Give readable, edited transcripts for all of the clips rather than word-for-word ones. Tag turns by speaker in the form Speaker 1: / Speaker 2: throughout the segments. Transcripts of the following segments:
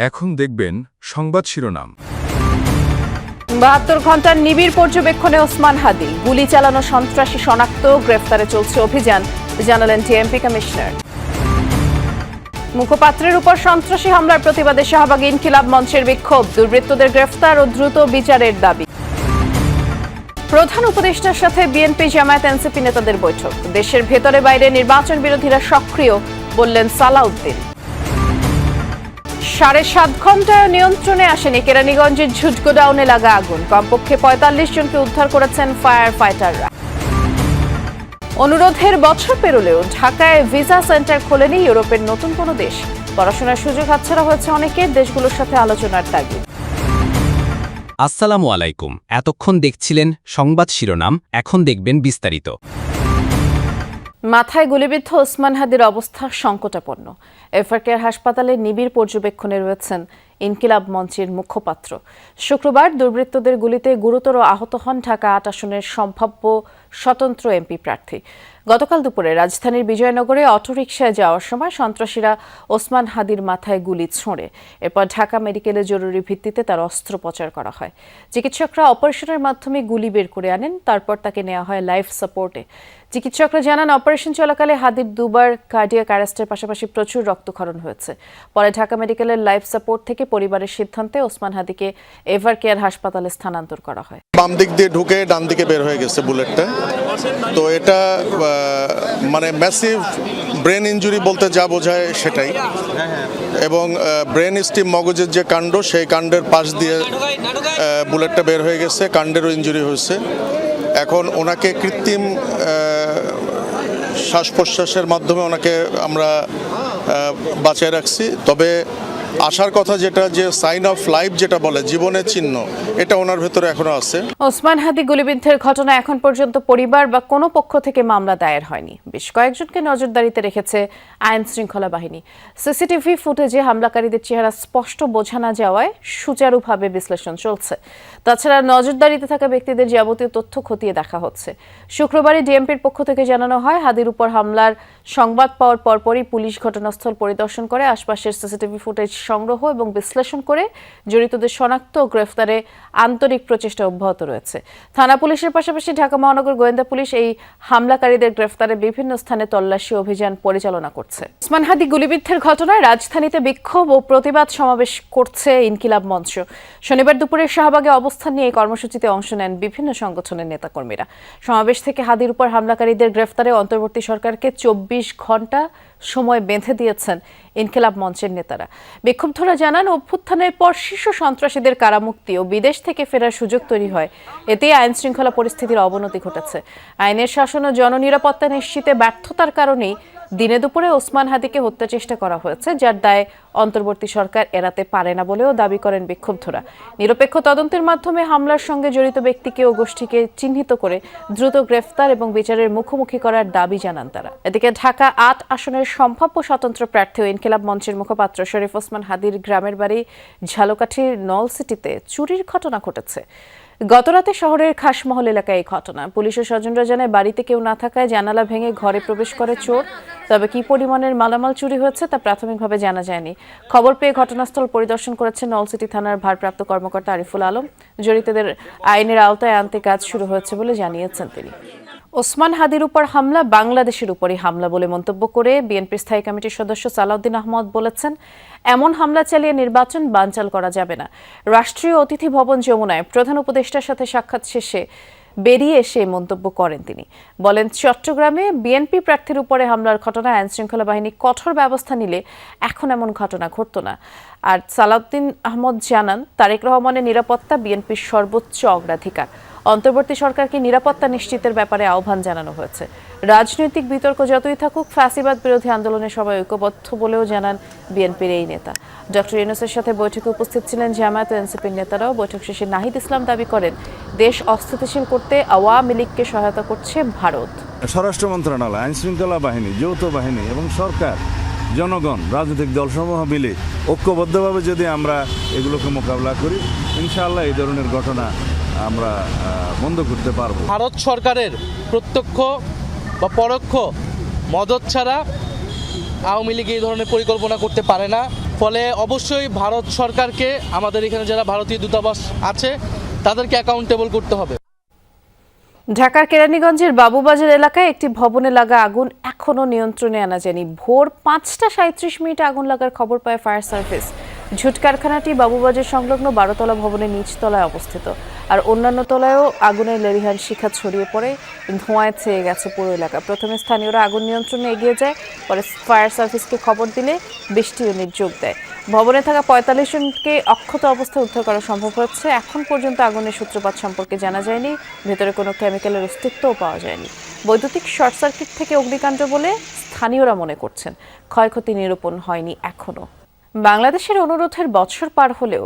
Speaker 1: এখন দেখবেন সংবাদ শিরোনাম।
Speaker 2: ৭২ ঘন্টার নিবিড় পর্যবেক্ষণে ওসমান হাদি, গুলি চালানো সন্ত্রাসী শনাক্ত, গ্রেফতারে চলছে অভিযান, জানালেন টিএমপি কমিশনার। মুখপাত্রের উপর সন্ত্রাসী হামলার প্রতিবাদে শাহবাগে ইনকিলাব মঞ্চের বিক্ষোভ, দুর্বৃত্তদের গ্রেফতার ও দ্রুত বিচারের দাবি। প্রধান উপদেষ্টার সাথে বিএনপি জামায়াত এনসিপি নেতাদের বৈঠক, দেশের ভেতরে বাইরে নির্বাচন বিরোধীরা সক্রিয়, বললেন সালাউদ্দিন। ৭.৫ ঘন্টায় নিয়ন্ত্রণে আসেনি কেরানীগঞ্জের ঝুট গোডাউনে লাগা আগুন, কমপক্ষে ৪৫ জনকে উদ্ধার করেছেন ফায়ার ফাইটাররা। অনুরোধের বছর পেরোলেও ঢাকায় ভিসা সেন্টার খোলেনি ইউরোপের নতুন কোনো দেশ, পড়াশোনার সুযোগ হাতছাড়া হয়েছে অনেকের, দেশগুলোর সাথে আলোচনার তাগিদ।
Speaker 3: আসসালামু আলাইকুম। এতক্ষণ দেখছিলেন সংবাদ শিরোনাম, এখন দেখবেন বিস্তারিত।
Speaker 2: মাথায় গুলিবিদ্ধ ওসমান হাদির অবস্থা সংকটাপন্ন। এফআরকেআর হাসপাতালে নিবিড় পর্যবেক্ষণে রয়েছেন ইনকিলাব মঞ্চের মুখপাত্র। শুক্রবার দুর্বৃত্তদের গুলিতে গুরুতর আহত হন ঢাকা ৮ আসনের সম্ভাব্য স্বতন্ত্র এমপি প্রার্থী। গতকাল দুপুরে রাজধানীর বিজয়নগরে অটোরিকশায় যাওয়ার সময় সন্ত্রাসীরা ওসমান হাদির মাথায় গুলি ছোঁড়ে। এরপর ঢাকা মেডিকেলে জরুরি ভিত্তিতে তার অস্ত্রোপচার করা হয়। চিকিৎসকরা অপারেশনের মাধ্যমে গুলি বের করে আনেন, তারপর তাকে নেওয়া হয় লাইফ সাপোর্টে। চিকিৎসকরা জানান, অপারেশন চলাকালে হাদির দুবার কার্ডিয়াক অ্যারেস্টের পাশাপাশি প্রচুর রক্তক্ষরণ হয়েছে। পরে ঢাকা মেডিকেলের লাইফ সাপোর্ট থেকে পরিবারের সিদ্ধান্তে ওসমান হাদিকে এভারকেয়ার হাসপাতালে স্থানান্তর করা হয়।
Speaker 4: বাম দিক দিয়ে ঢুকে ডান দিকে বের হয়ে গেছে বুলেটটা। তো এটা মানে ম্যাসিভ ব্রেন ইনজুরি বলতে যা বোঝায় সেটাই, এবং ব্রেন স্টিম মগজের যে কাণ্ড, সেই কাণ্ডের পাশ দিয়ে বুলেটটা বের হয়ে গেছে, কাণ্ডেরও ইনজুরি হয়েছে। এখন ওনাকে কৃত্রিম শ্বাস প্রশ্বাসের মাধ্যমে ওনাকে আমরা বাঁচিয়ে রাখছি। তবে আসার কথা যেটা, যে সাইন অফ লাইফ যেটা বলে, জীবনের চিহ্ন, এটা ওনার ভেতরে এখনো আছে।
Speaker 2: ওসমান হাদি গুলিবিদ্ধের ঘটনা এখন পর্যন্ত পরিবার বা কোনো পক্ষ থেকে মামলা দায়ের হয়নি। বেশ কয়েকজনকে নজরদারিতে রেখেছে আইন শৃঙ্খলা বাহিনী। সিসিটিভি ফুটেজে হামলাকারীদের চেহারা স্পষ্ট বোঝা না যাওয়ায় সুচারুভাবে বিশ্লেষণ চলছে। তাছাড়া নজরদারিতে থাকা ব্যক্তিদের যাবতীয় তথ্য খতিয়ে দেখা হচ্ছে। শুক্রবারই ডিএমপির পক্ষ থেকে জানানো হয়, হাদির উপর হামলার সংবাদ পাওয়ার পরপরই পুলিশ ঘটনাস্থল পরিদর্শন করে আশপাশের সিসিটিভি ফুটেজ সংগ্রহ এবং বিশ্লেষণ করে জড়িতদের শনাক্ত ও গ্রেফতারে আন্তরিক প্রচেষ্টা অব্যাহত রয়েছে। থানা পুলিশের পাশাপাশি ঢাকা মহানগর গোয়েন্দা পুলিশ এই হামলাকারীদের গ্রেফতারে বিভিন্ন স্থানে তল্লাশি অভিযান পরিচালনা করছে। ওসমান হাদি গুলিবিদ্ধের ঘটনায় রাজধানীতে বিক্ষোভ ও প্রতিবাদ সমাবেশ করছে ইনকিলাব মঞ্চ। শনিবার দুপুরে শাহবাগে অবস্থান নিয়ে এই কর্মসূচিতে অংশ নেন বিভিন্ন সংগঠনের নেতাকর্মীরা। সমাবেশ থেকে হাদির উপর হামলাকারীদের গ্রেফতারে অন্তর্বর্তী সরকারকে ২৪ ঘন্টা সময় বেঁধে দিয়েছেন ইনকিলাব মঞ্চের নেতারা। বিক্ষুব্ধরা জানান, অভ্যুত্থানের পর শীর্ষ সন্ত্রাসীদের কারামুক্তি ও বিদেশ থেকে ফেরার সুযোগ তৈরি হয়। এতে আইন শৃঙ্খলা পরিস্থিতির অবনতি ঘটেছে। আইনের শাসন ও জননিরাপত্তা নিশ্চিতে ব্যর্থতার কারণেই দিনে দুপুরে ওসমান হাদিকে হত্যা চেষ্টা করা হয়েছে, যার দায় অন্তর্বর্তী সরকার এড়াতে পারে না বলেও দাবি করেন বিক্ষুব্ধরা। নিরপেক্ষ তদন্তের মাধ্যমে হামলার সঙ্গে জড়িত ব্যক্তিকে ও গোষ্ঠীকে চিহ্নিত করে দ্রুত গ্রেফতার এবং বিচারের মুখোমুখি করার দাবি জানান তারা। এদিকে ঢাকা ৮ আসনের সম্ভাব্য স্বতন্ত্র প্রার্থী ও ইনকিলাব মঞ্চের মুখপাত্র শরীফ ওসমান হাদির গ্রামের বাড়ি ঝালকাঠির নলসিটিতে চুরির ঘটনা ঘটেছে। গতরাতে শহরের খাসমহল এলাকায় এই ঘটনা। পুলিশ ও স্বজনরা জানায়, বাড়িতে কেউ না থাকায় জানালা ভেঙে ঘরে প্রবেশ করে চোর। তবে কি পরিমাণের মালামাল চুরি হয়েছে তা প্রাথমিকভাবে জানা যায়নি। খবর পেয়ে ঘটনাস্থল পরিদর্শন করেছেন নলসিটি থানার ভারপ্রাপ্ত কর্মকর্তা আরিফুল আলম। জড়িতদের আইনের আওতায় আনতে কাজ শুরু হয়েছে বলে জানিয়েছেন তিনি। ওসমান হাদির উপর হামলা বাংলাদেশের উপরই হামলা বলে মন্তব্য করে বিএনপির স্থায়ী কমিটির সদস্য সালাউদ্দিন আহমদ বলেছেন, এমন হামলা চালিয়ে নির্বাচন বানচাল করা যাবে না। রাষ্ট্রীয় অতিথি ভবন যমুনায় প্রধান উপদেষ্টার সাথে সাক্ষাৎ শেষে বেরিয়ে এসে মন্তব্য করেন তিনি। বলেন, চট্টগ্রামে বিএনপি প্রার্থীর উপরে হামলার ঘটনায় আইন শৃঙ্খলা বাহিনী কঠোর ব্যবস্থা নিলে এখন এমন ঘটনা ঘটত না। আর সালাউদ্দিন আহমদ জানান, তারেক রহমানের নিরাপত্তা বিএনপির সর্বোচ্চ অগ্রাধিকার। অন্তর্বর্তী সরকারকে নিরাপত্তা নিশ্চিতের ব্যাপারে আহ্বান জানানো হয়েছে। রাজনৈতিক বিতর্ক যতই থাকুক, ফ্যাসিবাদ বিরোধী আন্দোলনে সবাই ঐক্যবদ্ধ বলেও জানান বিএনপির এই নেতা। ডক্টর ইউনূসের সাথে বৈঠকে উপস্থিত ছিলেন জামায়াত ও এনসিপির নেতারাও। বৈঠক শেষে নাহিদ ইসলাম দাবি করেন, দেশ অস্থিতিশীল করতে আওয়ামী লীগকে সহায়তা করছে ভারত।
Speaker 5: স্বরাষ্ট্র মন্ত্রণালয়, আইন শৃঙ্খলা বাহিনী, যৌথ বাহিনী এবং সরকার, জনগণ, রাজনৈতিক দলসমূহ মিলে ঐক্যবদ্ধভাবে যদি আমরা এগুলোকে মোকাবিলা করি, ইনশাআল্লাহ এই ধরনের ঘটনা আমরা বন্ধ করতে পারবো।
Speaker 6: ভারত সরকারের প্রত্যক্ষ বা পরোক্ষ মদত ছাড়া আওয়ামী লীগ এই ধরনের পরিকল্পনা করতে পারে না। ফলে অবশ্যই ভারত সরকারকে, আমাদের এখানে যারা ভারতীয় দূতাবাস আছে তাদেরকে অ্যাকাউন্টেবল করতে হবে।
Speaker 2: ঢাকার কেরানীগঞ্জের বাবুবাজার এলাকায় একটি ভবনে লাগা আগুন এখনো নিয়ন্ত্রণে আনা যায়নি। ভোর 5:37 আগুন লাগার খবর পায় ফায়ার সার্ভিস। ঝুট কারখানাটি বাবুবাজার সংলগ্ন 12তলা ভবনের নিচতলায় অবস্থিত। আর অন্যান্য তলায়ও আগুনের লেলিহান শিখা ছড়িয়ে পড়ে, ধোঁয়ায় ছেয়ে গেছে পুরো এলাকা। প্রথমে স্থানীয়রা আগুন নিয়ন্ত্রণে এগিয়ে যায়, পরে ফায়ার সার্ভিসকে খবর দিলে 20টি ইউনিট যোগ দেয়। ভবনে থাকা 45 জনকে অক্ষত অবস্থায় উদ্ধার করা সম্ভব হচ্ছে। এখন পর্যন্ত আগুনের সূত্রপাত সম্পর্কে জানা যায়নি। ভেতরে কোনো কেমিক্যালের অস্তিত্বও পাওয়া যায়নি। বৈদ্যুতিক শর্ট সার্কিট থেকে অগ্নিকাণ্ড বলে স্থানীয়রা মনে করছেন। ক্ষয়ক্ষতি নিরূপণ হয়নি এখনো। বাংলাদেশের অনুরোধের বছর পার হলেও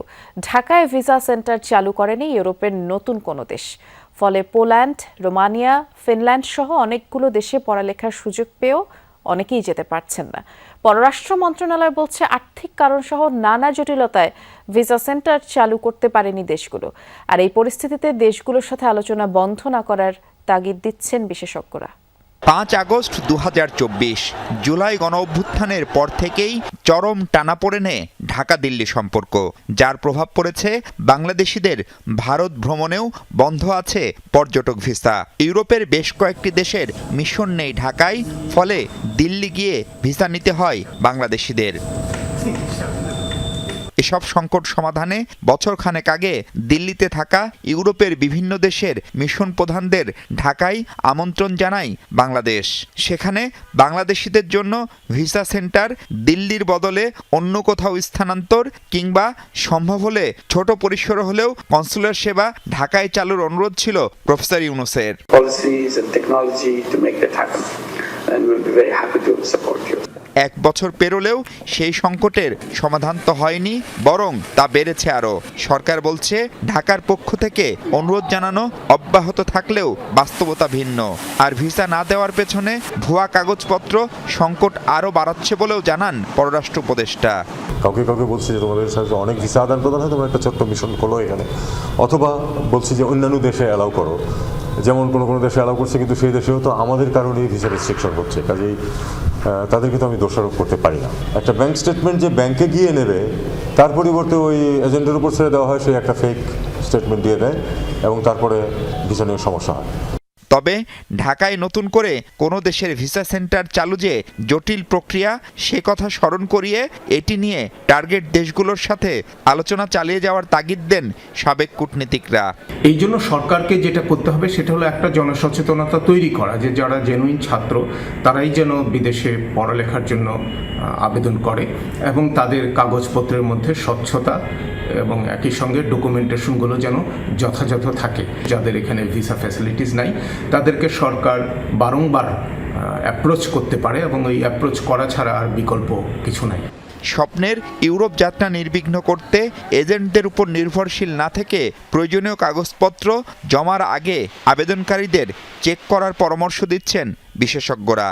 Speaker 2: ঢাকায় ভিসা সেন্টার চালু করেনি ইউরোপের নতুন কোনো দেশ। ফলে পোল্যান্ড, রোমানিয়া, ফিনল্যান্ড সহ অনেকগুলো দেশে পড়ালেখার সুযোগ পেয়েও অনেকেই যেতে পারছেন না। পররাষ্ট্র মন্ত্রণালয় বলছে আর্থিক কারণ সহ নানা জটিলতায় ভিসা সেন্টার চালু করতে পারেনি দেশগুলো। আর এই পরিস্থিতিতে দেশগুলোর সাথে আলোচনা বন্ধ না করার তাগিদ দিচ্ছেন বিশেষজ্ঞরা।
Speaker 7: 5 আগস্ট 2024 জুলাই গণঅভ্যুত্থানের পর থেকেই চরম টানাপোড়েনে ঢাকা দিল্লি সম্পর্ক, যার প্রভাব পড়েছে বাংলাদেশিদের ভারত ভ্রমণেও বন্ধ আছে পর্যটক ভিসা। ইউরোপের বেশ কয়েকটি দেশের মিশন নেই ঢাকায়, ফলে দিল্লি গিয়ে ভিসা নিতে হয় বাংলাদেশিদের। এসব সংকট সমাধানে বছরখানেক আগে দিল্লিতে থাকা ইউরোপের বিভিন্ন দেশের মিশন প্রধানদের ঢাকায় আমন্ত্রণ জানায় বাংলাদেশ। সেখানে বাংলাদেশিদের জন্য ভিসা সেন্টার দিল্লির বদলে অন্য কোথাও স্থানান্তর কিংবা সম্ভব হলে ছোট পরিসরে হলেও কনসুলার সেবা ঢাকায় চালুর অনুরোধ ছিল প্রফেসর ইউনূসের। এক বছর পেরোলেও সেই সংকটের সমাধান তো হয়নি, বরং তা বেড়েছে আরও। সরকার বলছে ঢাকার পক্ষ থেকে অনুরোধ জানানো অব্যাহত থাকলেও বাস্তবতা ভিন্ন। আর ভিসা না দেওয়ার পেছনে ভুয়া কাগজপত্র সংকট আরও বাড়াচ্ছে বলেও জানান পররাষ্ট্র উপদেষ্টা।
Speaker 8: কাউকে বলছি যে তোমাদের সাথে অনেক ভিসা আদান প্রদান হয়, তোমরা একটা ছোট্ট মিশন খোলো এখানে, অথবা বলছি যে অন্যান্য দেশে অ্যালাউ করো। যেমন কোনো দেশে অ্যালাউ করছে, কিন্তু সেই দেশেও তো আমাদের কারণেই ভিসা রেস্ট্রিকশন হচ্ছে, কাজেই তাদেরকে তো আমি দোষারোপ করতে পারি না। একটা ব্যাংক স্টেটমেন্ট যে ব্যাংকে গিয়ে নেবে, তার পরিবর্তে ওই এজেন্টের উপর ছেড়ে দেওয়া হয়, সে একটা ফেক স্টেটমেন্ট দিয়ে দেয় এবং তারপরে ভিসা নিয়ে সমস্যা হয়।
Speaker 7: তবে ঢাকায় নতুন করে কোনো দেশের ভিসা সেন্টার চালু যে জটিল প্রক্রিয়া, সে কথা স্মরণ করিয়ে এটি নিয়ে টার্গেট দেশগুলোর সাথে আলোচনা চালিয়ে যাওয়ার তাগিদ দেন সাবেক কূটনীতিকরা।
Speaker 9: এই জন্য সরকারকে যেটা করতে হবে সেটা হলো একটা জনসচেতনতা তৈরি করা, যে যারা জেনুইন ছাত্র তারাই যেন বিদেশে পড়ালেখার জন্য আবেদন করে এবং তাদের কাগজপত্রের মধ্যে স্বচ্ছতা এবং একই সঙ্গে ডকুমেন্টেশনগুলো যেন যথাযথ থাকে। যাদের এখানে ভিসা ফ্যাসিলিটিস নাই তাদেরকে সরকার বারংবার অ্যাপ্রোচ করতে পারে এবং এই অ্যাপ্রোচ করা ছাড়া আর বিকল্প কিছু নাই।
Speaker 7: স্বপ্নের ইউরোপ যাত্রা নির্বিঘ্ন করতে এজেন্টদের উপর নির্ভরশীল না থেকে প্রয়োজনীয় কাগজপত্র জমার আগে আবেদনকারীদের চেক করার পরামর্শ দিচ্ছেন বিশেষজ্ঞরা।